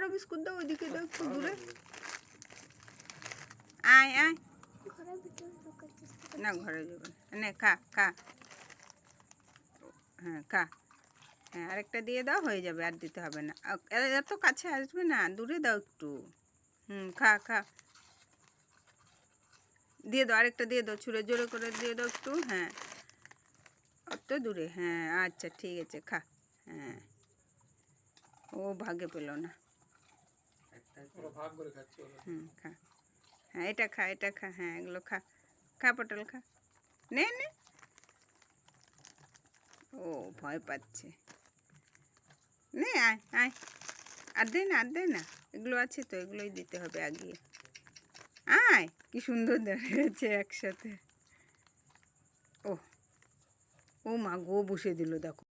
আরো বিস্কুট দাও, ওইদিকে দাও একটু দূরে। আয় আয়, না ঘরে যাবে না, খা খা, হ্যাঁ খা, হ্যাঁ আরেকটা দিয়ে দাও, হয়ে যাবে, আর দিতে হবে না। এত কাছে আসবে না, দূরে দাও একটু। খা খা, দিয়ে দাও, আরেকটা দিয়ে দাও, ছুঁড়ে জোরে করে দিয়ে দাও একটু। হ্যাঁ অত দূরে, হ্যাঁ আচ্ছা ঠিক আছে, খা। হ্যাঁ ও ভাগে পেল না। খা, হ্যাঁ এটা খা, এটা খা, হ্যাঁ এগুলো খা, খা পটল খা, নে নে। ও ভয় পাচ্ছে, নে আয় আয়, আর দে না, আর দে না, এগুলো আছে তো, এগুলোই দিতে হবে আগিয়ে। আয়, কি সুন্দর দাঁড়িয়েছে একসাথে। ও ও মা গো, বসে দিল দেখো।